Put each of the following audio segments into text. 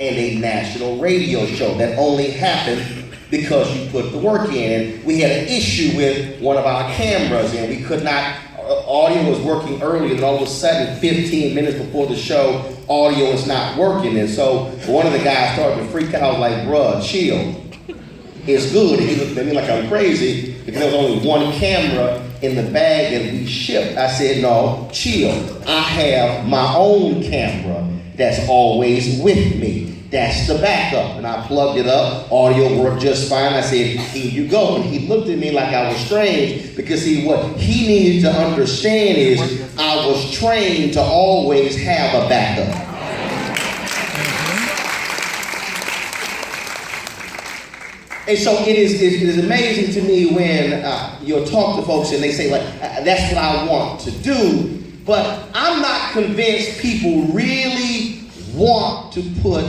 and a national radio show. That only happened because you put the work in. And we had an issue with one of our cameras, and we could not, audio was working earlier, and all of a sudden, 15 minutes before the show, audio is not working. And so one of the guys started to freak out. I was like, bruh, chill. It's good. And he looked at me like I'm crazy because there was only one camera in the bag that we shipped. I said, no, chill. I have my own camera that's always with me. That's the backup. And I plugged it up. Audio worked just fine. I said, here you go. And he looked at me like I was strange because what he needed to understand is I was trained to always have a backup. And so it is amazing to me when you'll talk to folks and they say, well, that's what I want to do. But I'm not convinced people really want to put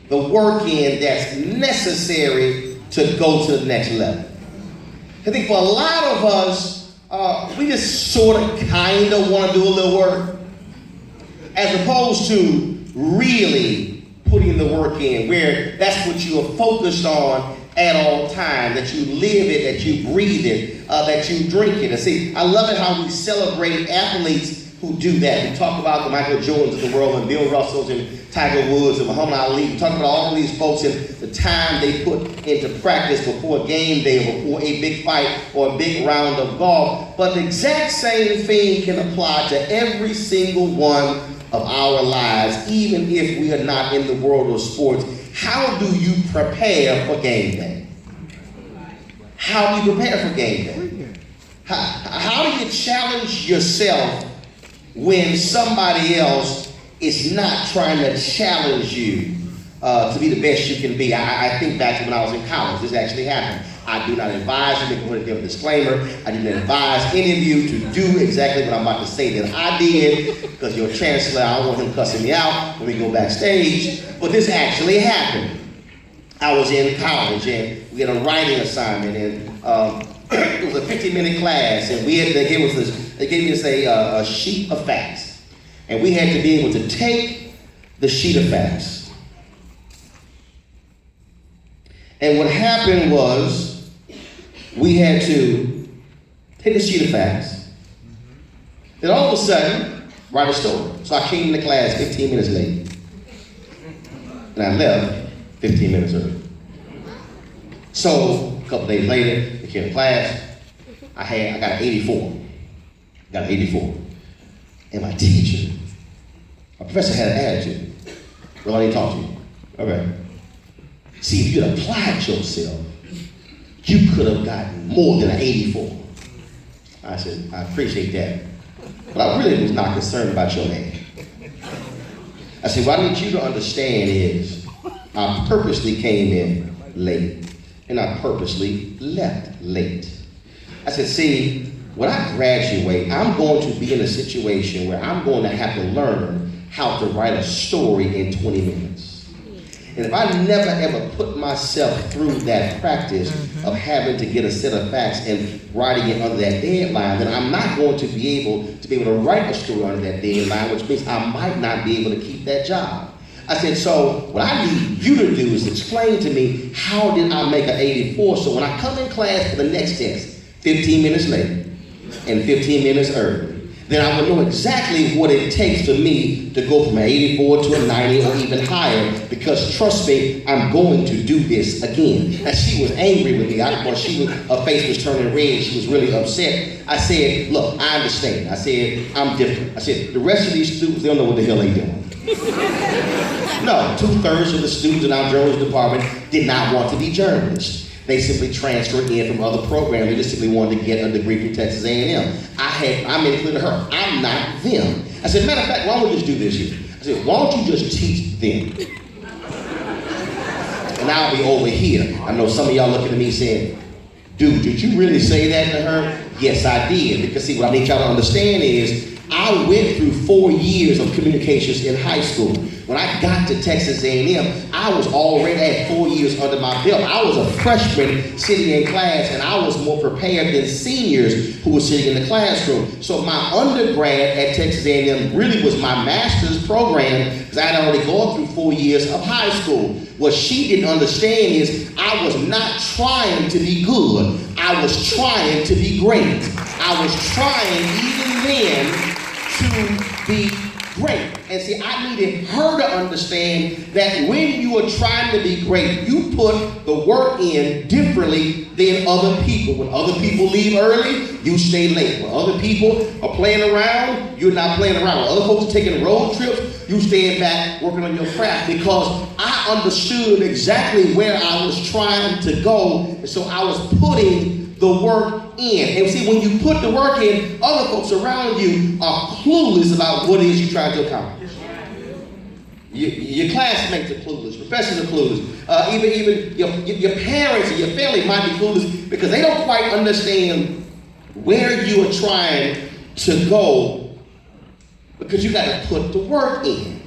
the work in that's necessary to go to the next level. I think for a lot of us, we just sort of kind of want to do a little work as opposed to really putting the work in where that's what you are focused on at all times, that you live it, that you breathe it, that you drink it. And see, I love it how we celebrate athletes who do that. We talk about the Michael Jordans of the world and Bill Russells and Tiger Woods and Muhammad Ali. We talk about all of these folks and the time they put into practice before a game day or before a big fight or a big round of golf. But the exact same thing can apply to every single one of our lives, even if we are not in the world of sports. How do you prepare for game day? How do you prepare for game day? How do you challenge yourself when somebody else is not trying to challenge you to be the best you can be? I think back to when I was in college. This actually happened. I do not advise you, make a disclaimer. I do not advise any of you to do exactly what I'm about to say that I did, because your chancellor, I don't want him cussing me out when we go backstage, but this actually happened. I was in college and we had a writing assignment, and it was a 15-minute class, and they gave us a sheet of facts, and we had to be able to take the sheet of facts. And what happened was we had to take a sheet of facts, then all of a sudden write a story. So I came to class 15 minutes late, and I left 15 minutes early. So a couple days later, I came to class. I got an 84. And my teacher, my professor, had an attitude. Well, I didn't talk to you. Okay. See, if you had applied yourself, you could have gotten more than an 84. I said, I appreciate that, but I really was not concerned about your age. I said, what I need you to understand is I purposely came in late, and I purposely left late. I said, see, when I graduate, I'm going to be in a situation where I'm going to have to learn how to write a story in 20 minutes. And if I never ever put myself through that practice of having to get a set of facts and writing it under that deadline, then I'm not going to be able to write a story under that deadline, which means I might not be able to keep that job. I said, so what I need you to do is explain to me, how did I make an 84? So when I come in class for the next test, 15 minutes late and 15 minutes early, then I would know exactly what it takes for me to go from an 84 to a 90 or even higher, because trust me, I'm going to do this again. And she was angry with me. Her face was turning red. She was really upset. I said, look, I understand. I said, I'm different. I said, the rest of these students, they don't know what the hell they're doing. No, 2/3 of the students in our journalism department did not want to be journalists. They simply transferred in from other programs. They just simply wanted to get a degree from Texas A&M. I made it clear to her, I'm not them. I said, matter of fact, why don't we just do this here? I said, why don't you just teach them? And I'll be over here. I know some of y'all looking at me saying, dude, did you really say that to her? Yes, I did. Because see, what I need y'all to understand is, I went through 4 years of communications in high school. When I got to Texas A&M, I was already at 4 years under my belt. I was a freshman sitting in class, and I was more prepared than seniors who were sitting in the classroom. So my undergrad at Texas A&M really was my master's program, because I had already gone through 4 years of high school. What she didn't understand is I was not trying to be good. I was trying to be great. I was trying even then to be great. And see, I needed her to understand that when you are trying to be great, you put the work in differently than other people. When other people leave early, you stay late. When other people are playing around, you're not playing around. When other folks are taking road trips, you staying back working on your craft, because I understood exactly where I was trying to go. And so I was putting the work in. And see, when you put the work in, other folks around you are clueless about what it is you're trying to accomplish. Your classmates are clueless, professors are clueless, even your parents and your family might be clueless, because they don't quite understand where you are trying to go, because you got to put the work in.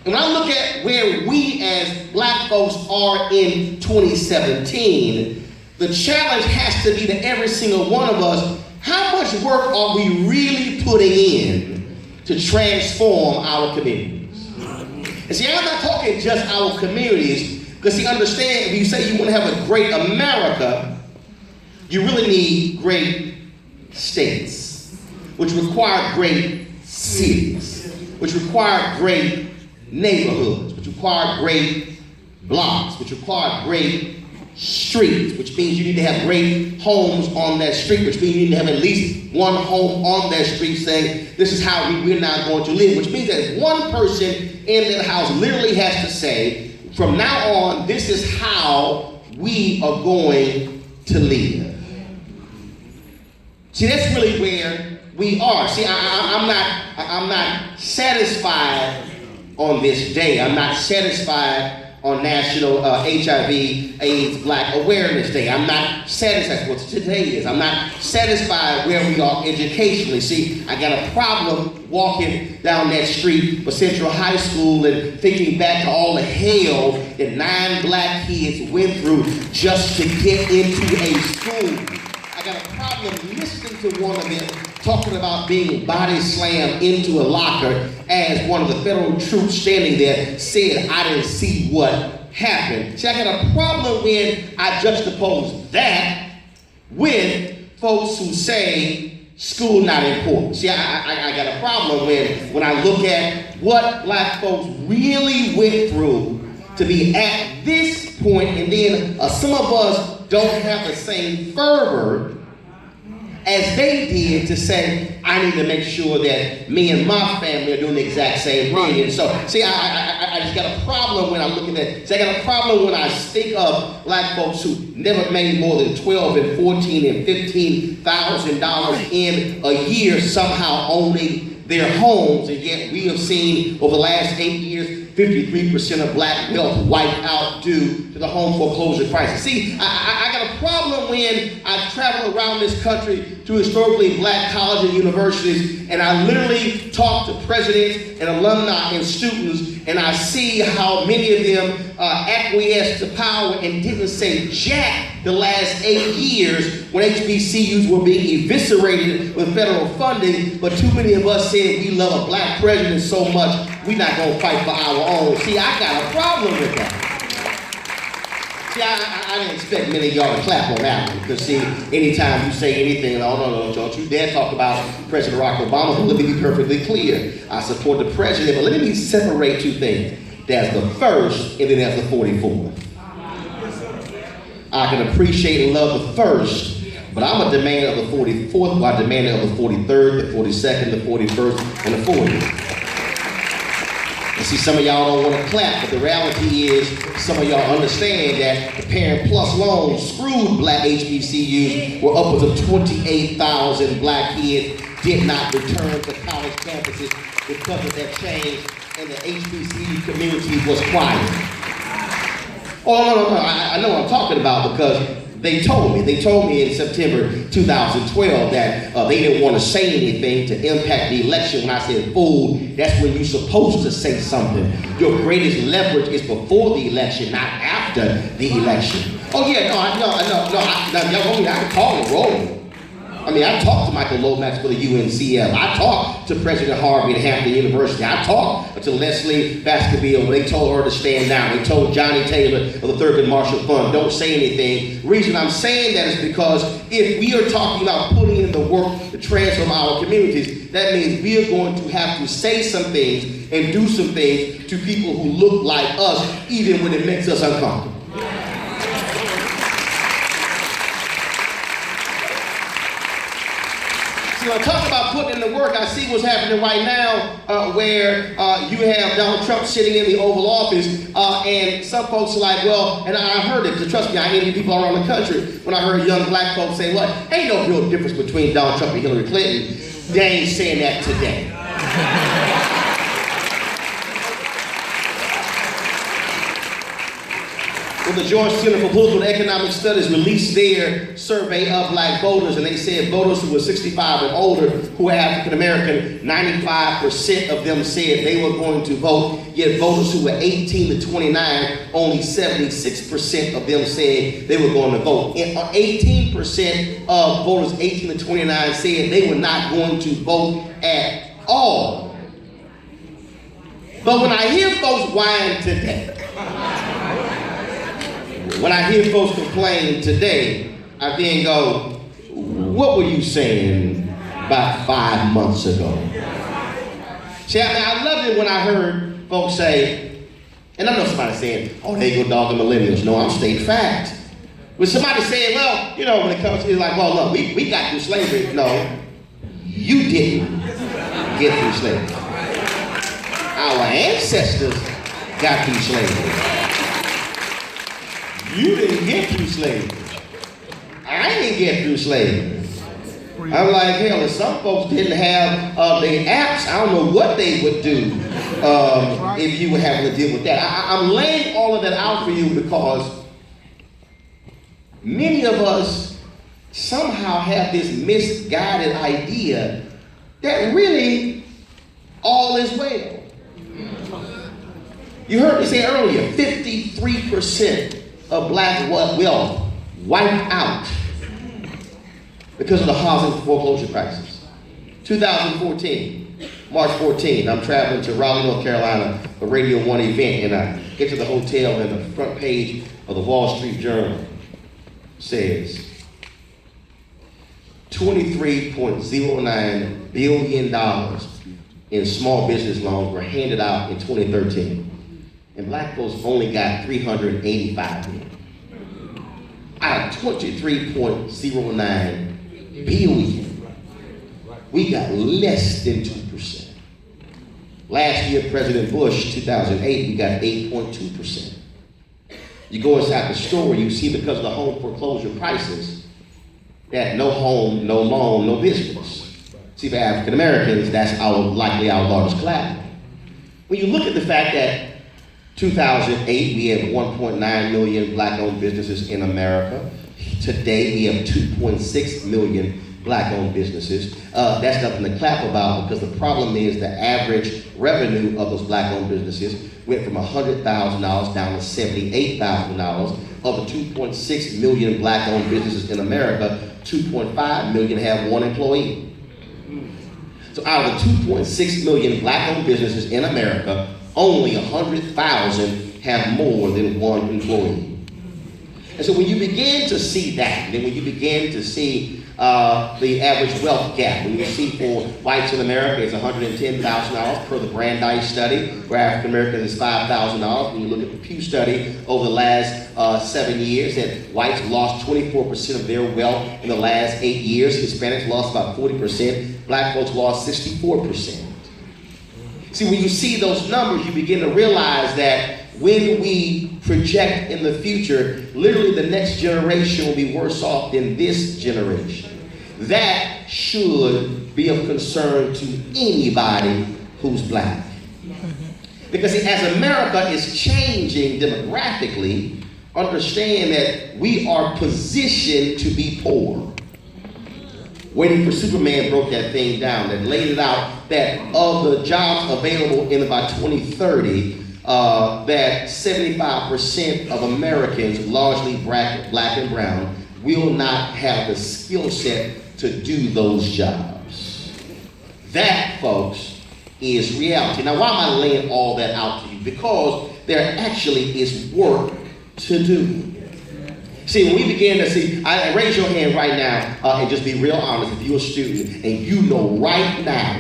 And when I look at where we as black folks are in 2017, the challenge has to be to every single one of us, how much work are we really putting in to transform our communities? And see, I'm not talking just our communities, because see, understand, if you say you want to have a great America, you really need great states, which require great cities, which require great neighborhoods, which require great blocks, which require great streets, which means you need to have great homes on that street, which means you need to have at least one home on that street saying, this is how we're now going to live, which means that one person in that house literally has to say, from now on, this is how we are going to live. See, that's really where we are. See, I'm not satisfied on this day. I'm not satisfied on National HIV/AIDS Black Awareness Day. I'm not satisfied with what today is. I'm not satisfied where we are educationally. See, I got a problem walking down that street for Central High School and thinking back to all the hell that 9 black kids went through just to get into a school. I got a problem listening to one of them talking about being body slammed into a locker as one of the federal troops standing there said, I didn't see what happened. See, I got a problem when I juxtapose that with folks who say school not important. See, I got a problem when I look at what black folks really went through to be at this point, and then some of us don't have the same fervor as they did to say, I need to make sure that me and my family are doing the exact same thing. And so, see, I just got a problem when I'm looking at, see, I got a problem when I think of black folks who never made more than $12 and $14 and $15,000 in a year somehow owning their homes, and yet we have seen over the last 8 years, 53% of black wealth wiped out due to the home foreclosure crisis. See, I got a problem when I travel around this country to historically black colleges and universities, and I literally talk to presidents and alumni and students, and I see how many of them acquiesced to power and didn't say jack the last 8 years when HBCUs were being eviscerated with federal funding, but too many of us said we love a black president so much, we're not going to fight for our own. See, I got a problem with that. See, I didn't expect many of y'all to clap on that one, because see, anytime you say anything, oh no, don't you dare talk about President Barack Obama, who, let me be perfectly clear, I support the president, but let me separate two things. There's the first, and then there's the 44th. I can appreciate and love the first, but I'm a demander of the 44th, but I demand of the 43rd, the 42nd, the 41st, and the 40th. And see, some of y'all don't want to clap, but the reality is some of y'all understand that the Parent Plus loans screwed black HBCUs, where upwards of 28,000 black kids did not return to college campuses because of that change, and the HBCU community was quiet. Oh, no, I know what I'm talking about, because They told me in September 2012 that they didn't want to say anything to impact the election. When I said, fool, that's when you're supposed to say something. Your greatest leverage is before the election, not after the election. Oh yeah, I can call it Roland. I mean, I talked to Michael Lomax for the UNCL. I talked to President Harvey at Hampton University. I talked to Leslie Baskerville when they told her to stand down. They told Johnny Taylor of the Thurgood Marshall Fund, don't say anything. The reason I'm saying that is because if we are talking about putting in the work to transform our communities, that means we are going to have to say some things and do some things to people who look like us, even when it makes us uncomfortable. When I talk about putting in the work, I see what's happening right now where you have Donald Trump sitting in the Oval Office and some folks are like, well, and I heard it, because trust me, I interview people around the country. When I heard young black folks say, well, ain't no real difference between Donald Trump and Hillary Clinton, they ain't saying that today. Well, the Georgia Center for Political and Economic Studies released their survey of black voters, and they said voters who were 65 and older who are African American, 95% of them said they were going to vote, yet voters who were 18 to 29, only 76% of them said they were going to vote. And 18% of voters 18 to 29 said they were not going to vote at all. But when I hear folks whine today, when I hear folks complain today, I then go, what were you saying about 5 months ago? See, I loved it when I heard folks say, and I know somebody saying, oh, they go dog the millennials. No, I'm stating fact. When somebody saying, well, you know, when it comes to, it's like, well, look, we got through slavery. No, you didn't get through slavery. Our ancestors got through slavery. You didn't get through slavery. I didn't get through slavery. I'm like, hell, if some folks didn't have their apps, I don't know what they would do if you were having to deal with that. I'm laying all of that out for you because many of us somehow have this misguided idea that really all is well. You heard me say earlier, 53% of black wealth wiped out because of the housing foreclosure crisis. 2014, March 14th, I'm traveling to Raleigh, North Carolina, a Radio 1 event, and I get to the hotel, and the front page of the Wall Street Journal says, $23.09 billion in small business loans were handed out in 2013. And black folks only got $385 million. Out of $23.09 billion, we got less than 2%. Last year, President Bush, 2008, we got 8.2%. You go inside the store, you see because of the home foreclosure prices, that no home, no loan, no business. See, for African Americans, that's likely our largest collateral. When you look at the fact that 2008, we had 1.9 million black-owned businesses in America. Today, we have 2.6 million black-owned businesses. That's nothing to clap about, because the problem is the average revenue of those black-owned businesses went from $100,000 down to $78,000. Of the 2.6 million black-owned businesses in America, 2.5 million have one employee. So out of the 2.6 million black-owned businesses in America, only 100,000 have more than one employee. And so when you begin to see that, and then when you begin to see the average wealth gap, when you see for whites in America, it's $110,000 per the Brandeis study, where African Americans is $5,000. When you look at the Pew study over the last 7 years, that whites lost 24% of their wealth in the last 8 years. Hispanics lost about 40%. Black folks lost 64%. See, when you see those numbers, you begin to realize that when we project in the future, literally the next generation will be worse off than this generation. That should be of concern to anybody who's black. Because as America is changing demographically, understand that we are positioned to be poor. Waiting for Superman broke that thing down, that laid it out, that of the jobs available in about 2030, that 75% of Americans, largely black and brown, will not have the skill set to do those jobs. That, folks, is reality. Now, why am I laying all that out to you? Because there actually is work to do. See, when we begin to see, raise your hand right now and just be real honest. If you're a student and you know right now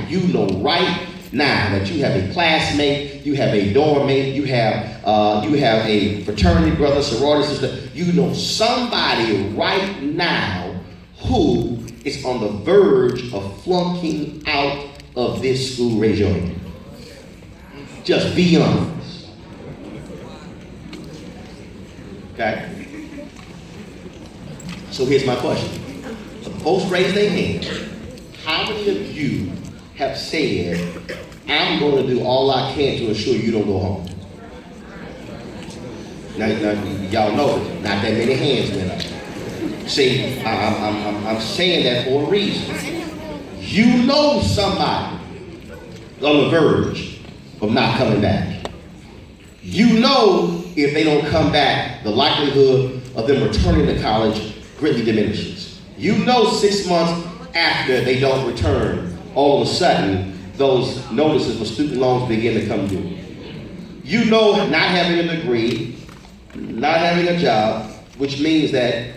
that you have a classmate, you have a dorm mate, you have a fraternity brother, sorority sister, you know somebody right now who is on the verge of flunking out of this school. Raise your hand. Just be honest. Okay? So here's my question. Folks raise their hand. How many of you have said, I'm going to do all I can to ensure you don't go home? Now y'all know it. Not that many hands went up. See, I'm saying that for a reason. You know somebody on the verge of not coming back. You know if they don't come back, the likelihood of them returning to college greatly diminishes. You know 6 months after they don't return, all of a sudden, those notices for student loans begin to come due. You know not having a degree, not having a job, which means that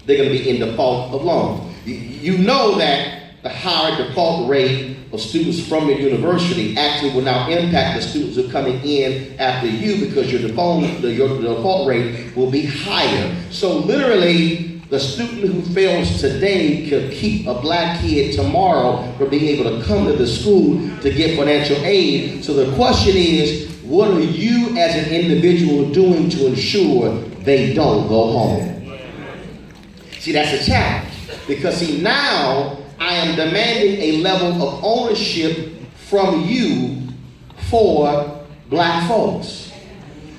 they're going to be in default of loans. You know that the higher default rate of students from your university actually will now impact the students who are coming in after you, because your default rate will be higher. So literally, the student who fails today could keep a black kid tomorrow from being able to come to the school to get financial aid. So the question is, what are you as an individual doing to ensure they don't go home? See, that's a challenge. Because see, now I am demanding a level of ownership from you for black folks.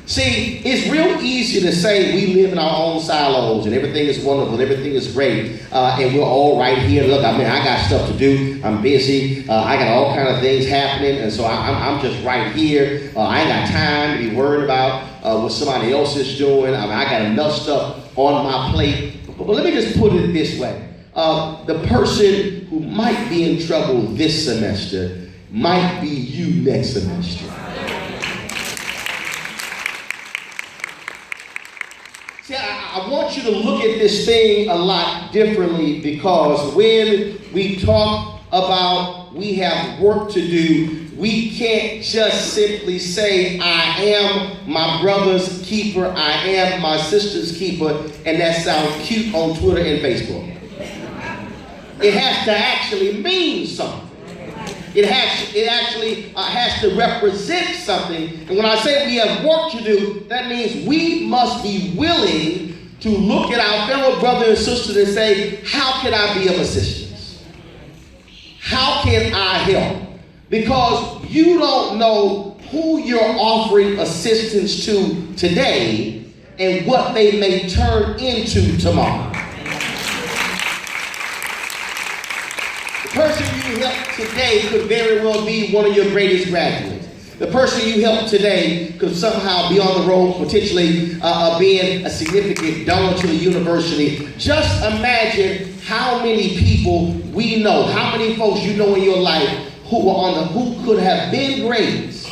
See, it's real easy to say we live in our own silos and everything is wonderful, everything is great, and we're all right here. Look, I mean, I got stuff to do. I'm busy. I got all kind of things happening, and so I'm just right here. I ain't got time to be worried about what somebody else is doing. I mean, I got enough stuff on my plate. But let me just put it this way. The person who might be in trouble this semester might be you next semester. See, I want you to look at this thing a lot differently, because when we talk about we have work to do, we can't just simply say, I am my brother's keeper, I am my sister's keeper, and that sounds cute on Twitter and Facebook. It has to actually mean something. It actually has to represent something. And when I say we have work to do, that means we must be willing to look at our fellow brother and sister and say, how can I be of assistance? How can I help? Because you don't know who you're offering assistance to today and what they may turn into tomorrow. The person you help today could very well be one of your greatest graduates. The person you help today could somehow be on the road, potentially being a significant donor to the university. Just imagine how many people we know, how many folks you know in your life who could have been greats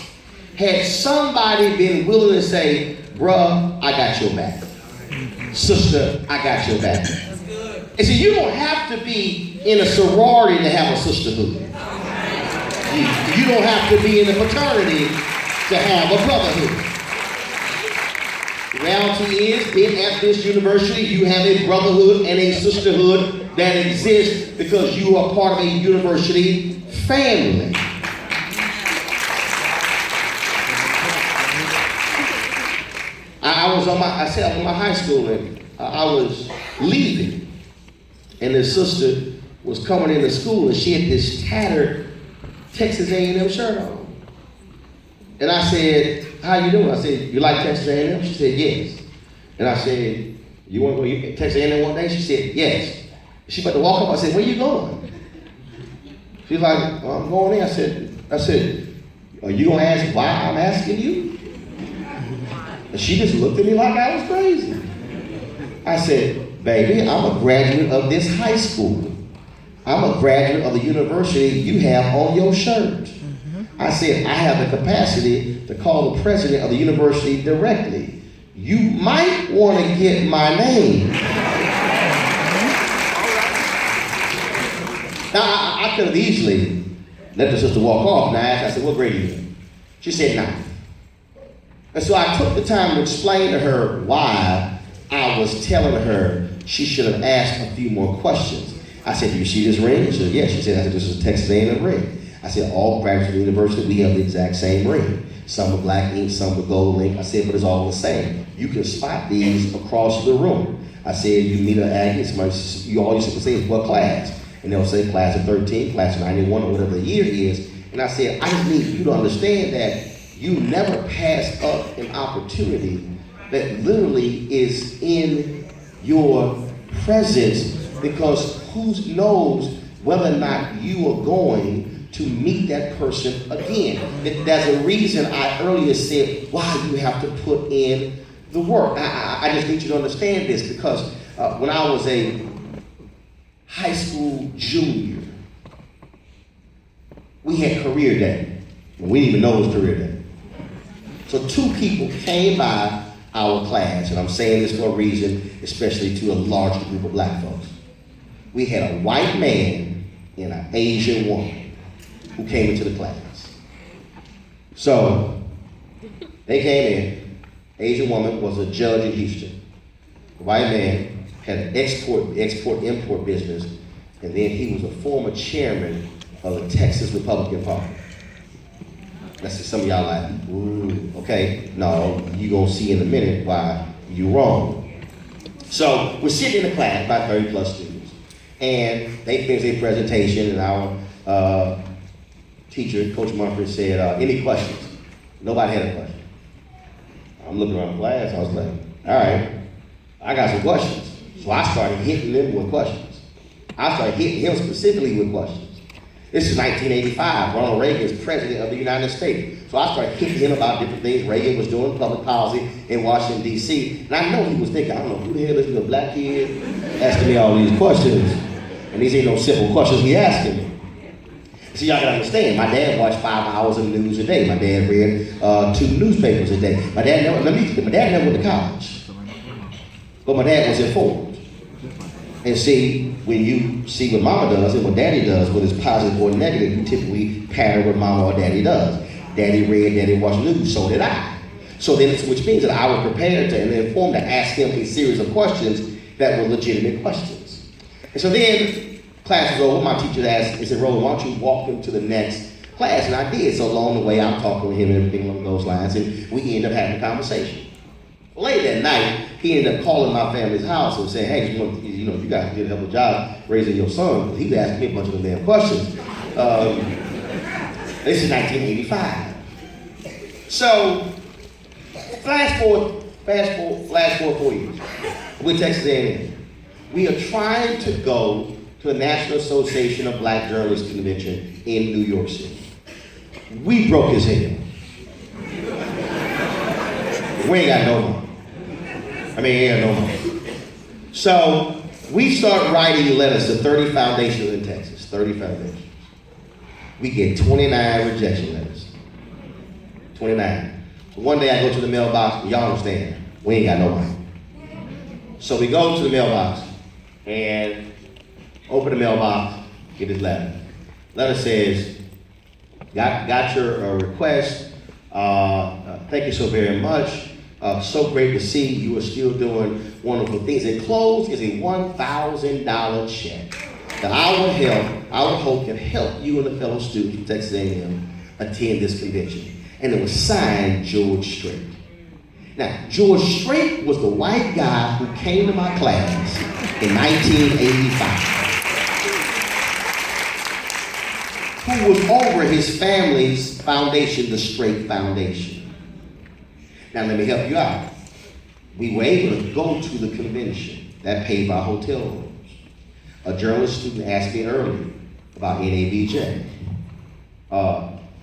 had somebody been willing to say, bruh, I got your back. Sister, I got your back. And see, you don't have to be in a sorority to have a sisterhood. You don't have to be in a fraternity to have a brotherhood. The reality is, being at this university, you have a brotherhood and a sisterhood that exists because you are part of a university family. I was on my high school, and I was leaving. And this sister was coming into school, and she had this tattered Texas A&M shirt on. And I said, how you doing? I said, you like Texas A&M? She said, yes. And I said, you want to go Texas A&M one day? She said, yes. She about to walk up. I said, where you going? She's like, well, I'm going in. I said, are you going to ask why I'm asking you? And she just looked at me like I was crazy. I said, baby, I'm a graduate of this high school. I'm a graduate of the university you have on your shirt. I said, I have the capacity to call the president of the university directly. You might want to get my name. Now, I could have easily let the sister walk off. And I asked, I said, what grade are you in? She said 9. And so I took the time to explain to her why I was telling her she should have asked a few more questions. I said, do you see this ring? She said, yes. She said, this is a Texas A&M ring. I said, all graduates of the university, we have the exact same ring. Some with black ink, some with gold ink. I said, but it's all the same. You can spot these across the room. I said, you meet an aggie, you all used to say, what class? And they'll say class of 13, class of 91, or whatever the year is. And I said, I just need you to understand that you never pass up an opportunity that literally is in your presence, because who knows whether or not you are going to meet that person again. There's a reason I earlier said why you have to put in the work. I just need you to understand this, because when I was a high school junior, we had career day. We didn't even know it was career day. So 2 people came by our class, and I'm saying this for a reason, especially to a large group of black folks. We had a white man and an Asian woman who came into the class. So they came in. Asian woman was a judge in Houston. The white man had an export-import business, and then he was a former chairman of the Texas Republican Party. That's just some of y'all like, ooh, okay. No, you gonna see in a minute why you wrong. So we're sitting in the class, about 30 plus students, and they finished their presentation, and our teacher, Coach Mumford, said, any questions? Nobody had a question. I'm looking around the class, I was like, all right, I got some questions. So I started hitting them with questions. I started hitting him specifically with questions. This is 1985. Ronald Reagan is president of the United States. So I started hitting him about different things Reagan was doing, public policy in Washington, D.C. And I know he was thinking, I don't know who the hell is this black kid asking me all these questions. And these ain't no simple questions he asking me. So y'all gotta understand, my dad watched 5 hours of news a day. My dad read 2 newspapers a day. My dad never went to college. But my dad was informed. And see, when you see what mama does and what daddy does, whether it's positive or negative, you typically pattern what mama or daddy does. Daddy read, daddy watched news, so did I. So then, which means that I was prepared to and informed to ask him a series of questions that were legitimate questions. And so then, class was over, my teacher asked, he said, Roland, why don't you walk them to the next class? And I did. So along the way, I'm talking with him and everything along those lines, and we ended up having a conversation. Late that night, he ended up calling my family's house and saying, hey, you guys did a hell of a job raising your son. He was asking me a bunch of damn questions. This is 1985. So, flash forward 4 years. We're Texas A&M. We are trying to go to the National Association of Black Journalists Convention in New York City. We broke his head. We ain't got no money. No money. So we start writing letters to 30 foundations in Texas, 30 foundations. We get 29 rejection letters. 29. One day I go to the mailbox, y'all understand, we ain't got no money. So we go to the mailbox and open the mailbox, get this letter. Letter says, got your request. Thank you so very much. So great to see you are still doing wonderful things. Enclosed is a $1,000 check that our hope can help you and the fellow students from Texas A&M attend this convention. And it was signed George Strait. Now, George Strait was the white guy who came to my class in 1985, who was over his family's foundation, the Strait Foundation. Now let me help you out. we were able to go to the convention. That paid by hotel rooms. A journalist student asked me earlier about NABJ.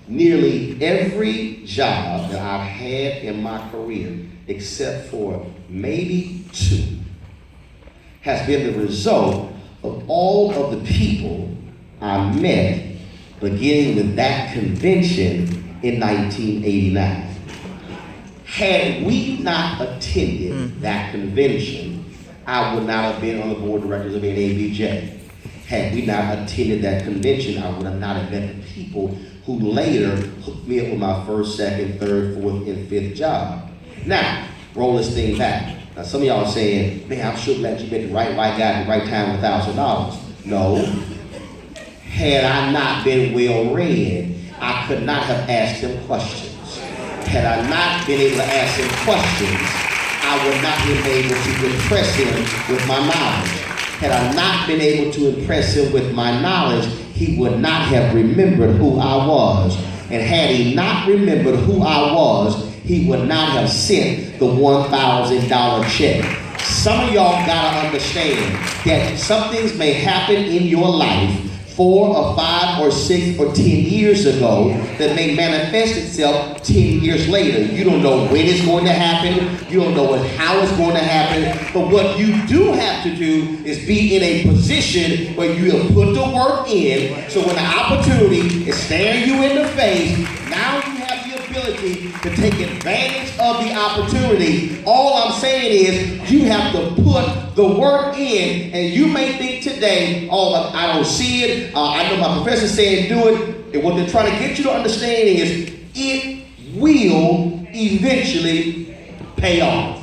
Nearly every job that I've had in my career, except for maybe 2, has been the result of all of the people I met beginning with that convention in 1989. Had we not attended that convention, I would not have been on the board of directors of NABJ. Had we not attended that convention, I would have not have met the people who later hooked me up with my first, second, third, fourth, and fifth job. Now, roll this thing back. Now, some of y'all are saying, man, I'm sure glad you met the right guy at the right time with $1,000. No. Had I not been well read, I could not have asked him questions. Had I not been able to ask him questions, I would not have been able to impress him with my knowledge. Had I not been able to impress him with my knowledge, he would not have remembered who I was. And had he not remembered who I was, he would not have sent the $1,000 check. Some of y'all gotta understand that some things may happen in your life 4 or 5 or 6 or 10 years ago that may manifest itself 10 years later. You don't know when it's going to happen. You don't know how it's going to happen. But what you do have to do is be in a position where you have put the work in, so when the opportunity is staring you in the face, now you have the ability to take advantage of the opportunity. All I'm saying is you have to put the work in, and you may think today, oh, I don't see it. I know my professor saying do it. And what they're trying to get you to understand is it will eventually pay off.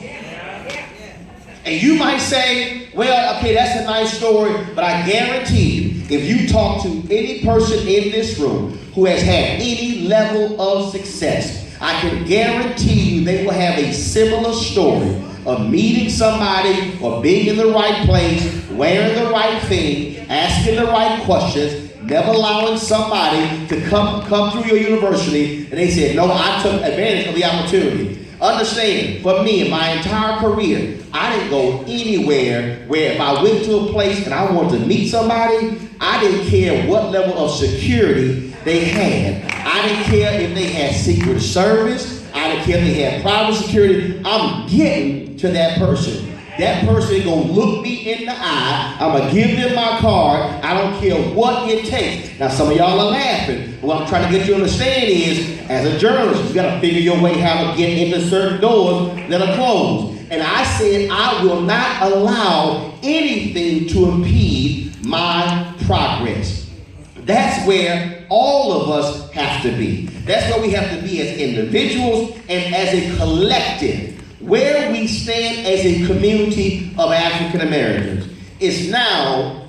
And you might say, well, okay, that's a nice story, but I guarantee you, if you talk to any person in this room who has had any level of success, I can guarantee you they will have a similar story of meeting somebody or being in the right place, wearing the right thing, asking the right questions, never allowing somebody to come through your university and they said, no, I took advantage of the opportunity. Understand, for me, in my entire career, I didn't go anywhere where if I went to a place and I wanted to meet somebody, I didn't care what level of security they had. I didn't care if they had Secret Service. I didn't care if they had private security. I'm getting to that person. That person is going to look me in the eye. I'm going to give them my card. I don't care what it takes. Now, some of y'all are laughing. What I'm trying to get you to understand is, as a journalist, you got to figure your way how to get into certain doors that are closed. And I said, I will not allow anything to impede my progress. That's where all of us have to be. That's where we have to be as individuals and as a collective. Where we stand as a community of African Americans is now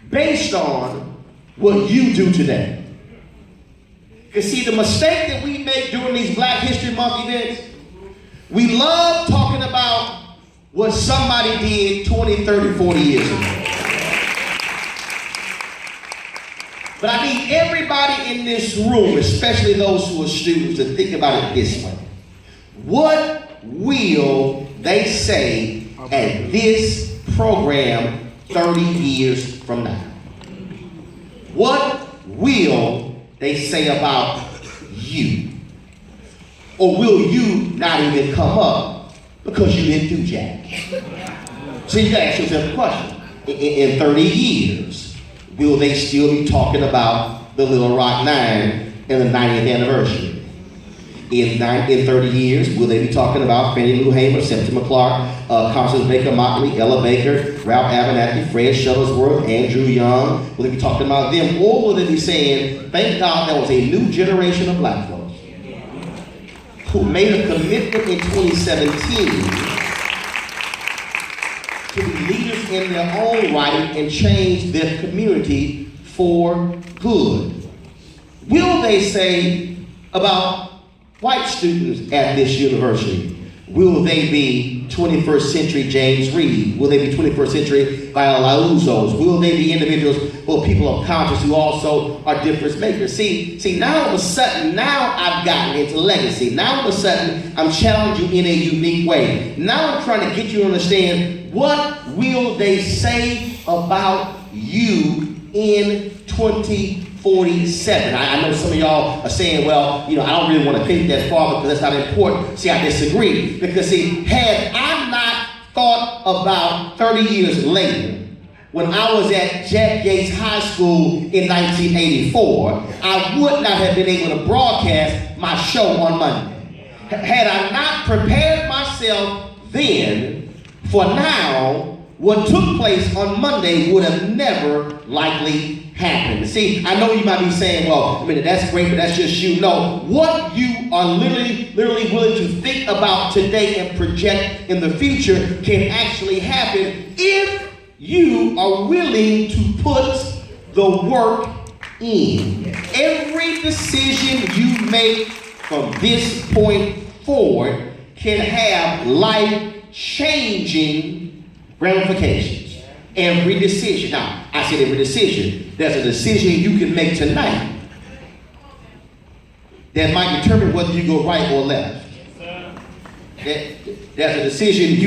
based on what you do today. Because see, the mistake that we make during these Black History Month events, we love talking about what somebody did 20, 30, 40 years ago. But I need everybody in this room, especially those who are students, to think about it this way. What will they say at this program 30 years from now? What will they say about you? Or will you not even come up because you didn't do jack? So you gotta ask yourself a question. In 30 years, will they still be talking about the Little Rock 9 and the 90th anniversary? In 30 years, will they be talking about Fannie Lou Hamer, Septima Clark, Constance Baker Motley, Ella Baker, Ralph Abernathy, Fred Shuttlesworth, Andrew Young? Will they be talking about them? Or will they be saying, thank God there was a new generation of Black folks who made a commitment in 2017 to be leaders in their own right and change their community for good? Will they say about white students at this university, Will they be 21st century James Reed? Will they be 21st century Viola Uzos? Will they be individuals or people of conscience who also are difference makers? See, now all of a sudden, now I've gotten into legacy. Now all of a sudden, I'm challenging you in a unique way. Now I'm trying to get you to understand, what will they say about you in 2047? I know some of y'all are saying, well, I don't really want to think that far because that's not important. See, I disagree. Because see, had I not thought about 30 years later, when I was at Jack Yates High School in 1984, I would not have been able to broadcast my show on Monday. Had I not prepared myself then, for now, what took place on Monday would have never likely happened. See, I know you might be saying, well, that's great, but that's just you. No, what you are literally willing to think about today and project in the future can actually happen if you are willing to put the work in. Every decision you make from this point forward can have life-changing ramifications. Every decision. Now, I said every decision. There's a decision you can make tonight that might determine whether you go right or left. There's a decision you